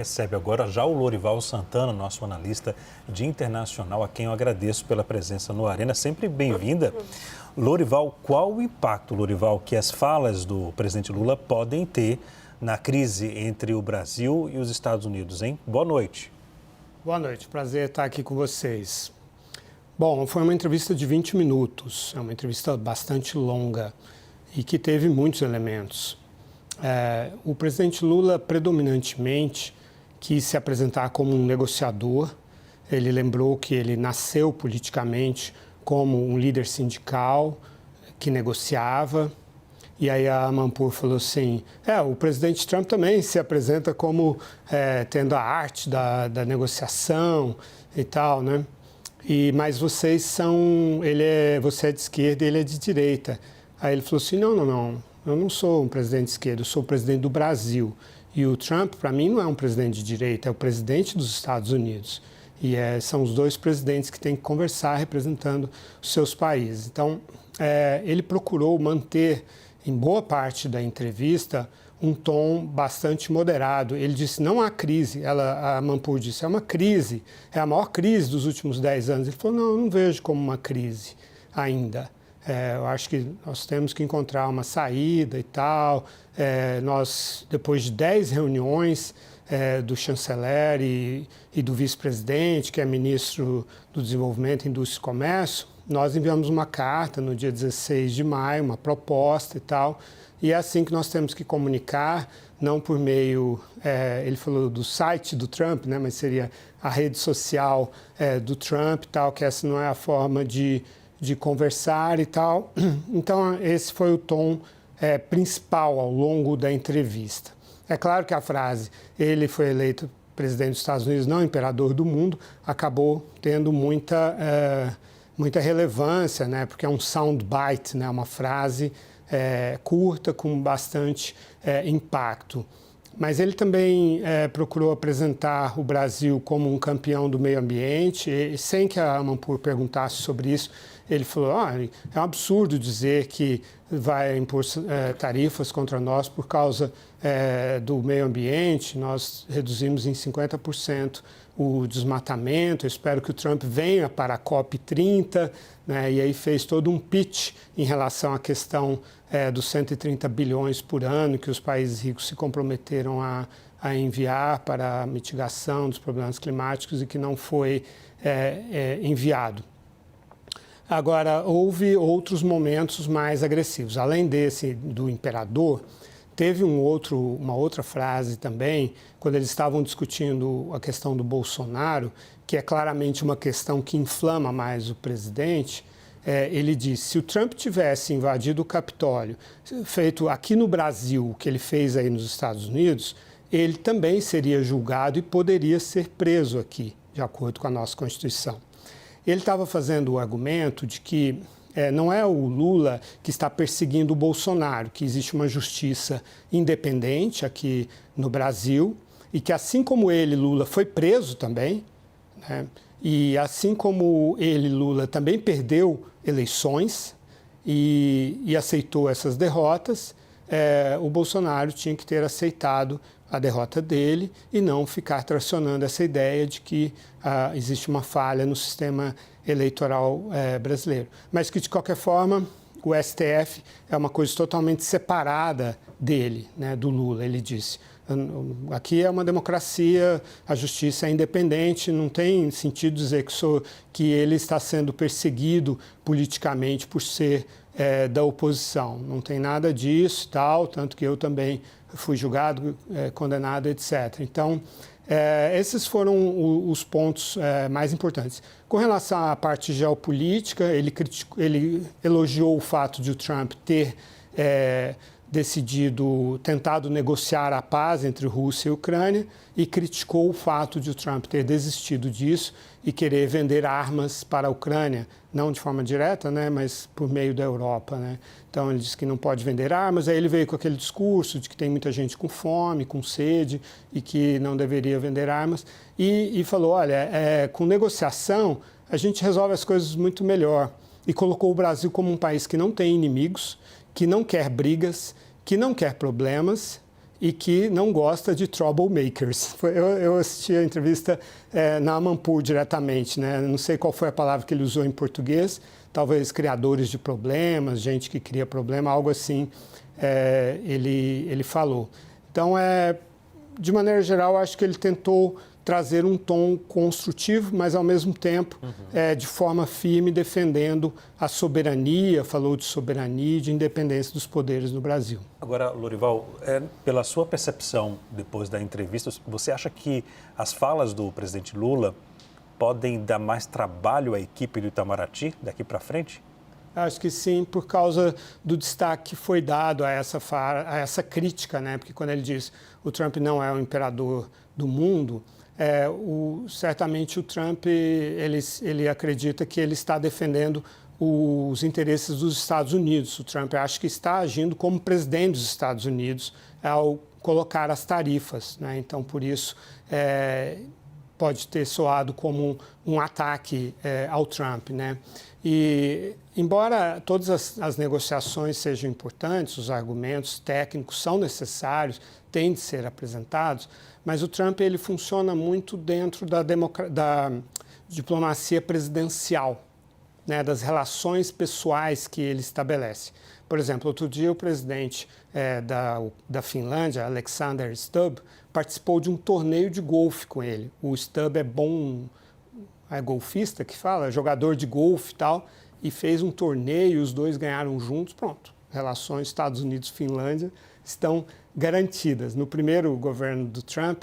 Recebe agora já o Lorival Santana, nosso analista de internacional, a quem eu agradeço pela presença no Arena. Sempre bem-vinda. Lorival, qual o impacto, Lorival, que as falas do presidente Lula podem ter na crise entre o Brasil e os Estados Unidos, hein? Boa noite. Boa noite, prazer estar aqui com vocês. Bom, foi uma entrevista de 20 minutos, é uma entrevista bastante longa e que teve muitos elementos. O presidente Lula, predominantemente, quis se apresentar como um negociador. Ele lembrou que ele nasceu politicamente como um líder sindical que negociava. E aí a Amanpour falou assim, o presidente Trump também se apresenta como tendo a arte da negociação e tal, né? Mas você é de esquerda e ele é de direita. Aí ele falou assim, não, eu não sou um presidente de esquerda, eu sou o presidente do Brasil. E o Trump, para mim, não é um presidente de direita, é o presidente dos Estados Unidos. E são os dois presidentes que têm que conversar representando os seus países. Então, ele procurou manter, em boa parte da entrevista, um tom bastante moderado. Ele disse, não há crise. A Amanpour disse, é uma crise, é a maior crise dos últimos 10 anos. Ele falou, não, eu não vejo como uma crise ainda. Eu acho que nós temos que encontrar uma saída e tal. Nós, depois de 10 reuniões do chanceler e do vice-presidente, que é ministro do Desenvolvimento, Indústria e Comércio, nós enviamos uma carta no dia 16 de maio, uma proposta e tal. E é assim que nós temos que comunicar, não por meio, ele falou do site do Trump, né, mas seria a rede social do Trump e tal, que essa não é a forma de conversar e tal. Então, esse foi o tom principal ao longo da entrevista. É claro que a frase, ele foi eleito presidente dos Estados Unidos, não imperador do mundo, acabou tendo muita relevância, né? Porque é um soundbite, né? Uma frase curta com bastante impacto. Mas ele também procurou apresentar o Brasil como um campeão do meio ambiente, e sem que a Amanpour perguntasse sobre isso, ele falou, é um absurdo dizer que vai impor tarifas contra nós por causa do meio ambiente, nós reduzimos em 50% o desmatamento, eu espero que o Trump venha para a COP30, né, e aí fez todo um pitch em relação à questão dos 130 bilhões por ano que os países ricos se comprometeram a enviar para a mitigação dos problemas climáticos e que não foi enviado. Agora, houve outros momentos mais agressivos. Além desse do imperador, teve uma outra frase também, quando eles estavam discutindo a questão do Bolsonaro, que é claramente uma questão que inflama mais o presidente. Ele disse, se o Trump tivesse invadido o Capitólio, feito aqui no Brasil, o que ele fez aí nos Estados Unidos, ele também seria julgado e poderia ser preso aqui, de acordo com a nossa Constituição. Ele estava fazendo o argumento de que não é o Lula que está perseguindo o Bolsonaro, que existe uma justiça independente aqui no Brasil e que, assim como ele, Lula, foi preso também, né? E assim como ele, Lula, também perdeu eleições e aceitou essas derrotas, o Bolsonaro tinha que ter aceitado a derrota dele e não ficar tracionando essa ideia de que existe uma falha no sistema eleitoral brasileiro. Mas que, de qualquer forma, o STF é uma coisa totalmente separada dele, né, do Lula, ele disse. Aqui é uma democracia, a justiça é independente, não tem sentido dizer que ele está sendo perseguido politicamente por ser da oposição. Não tem nada disso, tal, tanto que eu também fui julgado, condenado, etc. Então, esses foram os pontos mais importantes. Com relação à parte geopolítica, ele elogiou o fato de o Trump ter tentado negociar a paz entre Rússia e Ucrânia e criticou o fato de o Trump ter desistido disso e querer vender armas para a Ucrânia, não de forma direta, né, mas por meio da Europa, né? Então, ele disse que não pode vender armas, aí ele veio com aquele discurso de que tem muita gente com fome, com sede e que não deveria vender armas e falou, olha, com negociação a gente resolve as coisas muito melhor e colocou o Brasil como um país que não tem inimigos, que não quer brigas, que não quer problemas e que não gosta de troublemakers. Eu assisti a entrevista na Amanpour diretamente, né? Não sei qual foi a palavra que ele usou em português, talvez criadores de problemas, gente que cria problema, algo assim ele falou. Então, de maneira geral, acho que ele tentou trazer um tom construtivo, mas ao mesmo tempo de forma firme, defendendo a soberania, falou de soberania e de independência dos poderes no Brasil. Agora, Lorival, pela sua percepção depois da entrevista, você acha que as falas do presidente Lula podem dar mais trabalho à equipe do Itamaraty daqui para frente? Acho que sim, por causa do destaque que foi dado a essa crítica, né? Porque quando ele diz o Trump não é o imperador do mundo, certamente o Trump ele acredita que ele está defendendo os interesses dos Estados Unidos. O Trump acha que está agindo como presidente dos Estados Unidos ao colocar as tarifas, né? Então, por isso, pode ter soado como um ataque ao Trump, né? E, embora todas as negociações sejam importantes, os argumentos técnicos são necessários, têm de ser apresentados, mas o Trump ele funciona muito dentro da diplomacia presidencial, né, das relações pessoais que ele estabelece. Por exemplo, outro dia o presidente da Finlândia, Alexander Stubb, participou de um torneio de golfe com ele. O Stubb é golfista que fala, jogador de golfe e tal, e fez um torneio, os dois ganharam juntos, pronto. Relações Estados Unidos-Finlândia estão garantidas. No primeiro governo do Trump,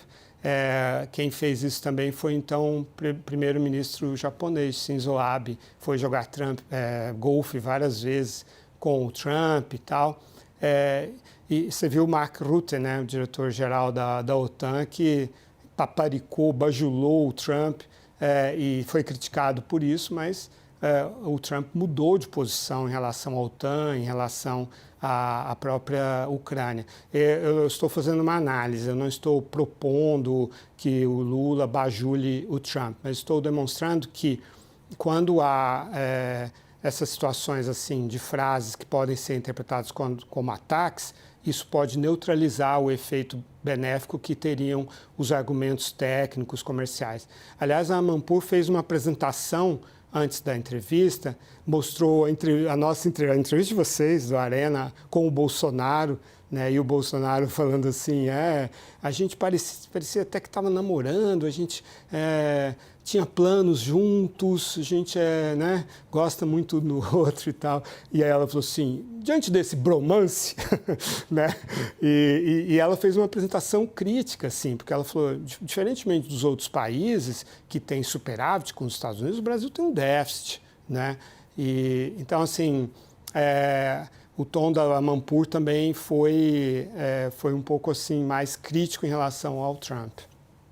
quem fez isso também foi então o primeiro-ministro japonês, Shinzo Abe, foi jogar golfe várias vezes com o Trump e tal. E você viu o Mark Rutte, né, o diretor-geral da OTAN, que paparicou, bajulou o Trump e foi criticado por isso, mas o Trump mudou de posição em relação à OTAN, em relação à própria Ucrânia. Eu estou fazendo uma análise, eu não estou propondo que o Lula bajule o Trump, mas estou demonstrando que quando há essas situações assim de frases que podem ser interpretadas como ataques, isso pode neutralizar o efeito benéfico que teriam os argumentos técnicos, comerciais. Aliás, a Amanpour fez uma apresentação antes da entrevista, mostrou a entrevista de vocês, do Arena, com o Bolsonaro, né? E o Bolsonaro falando assim, a gente parecia até que estava namorando, a gente tinha planos juntos, a gente né, gosta muito do outro e tal. E aí ela falou assim, diante desse bromance, né? E ela fez uma apresentação crítica, assim, porque ela falou, diferentemente dos outros países que têm superávit com os Estados Unidos, o Brasil tem um déficit, né? Então, assim, o tom da Amanpour também foi um pouco assim mais crítico em relação ao Trump.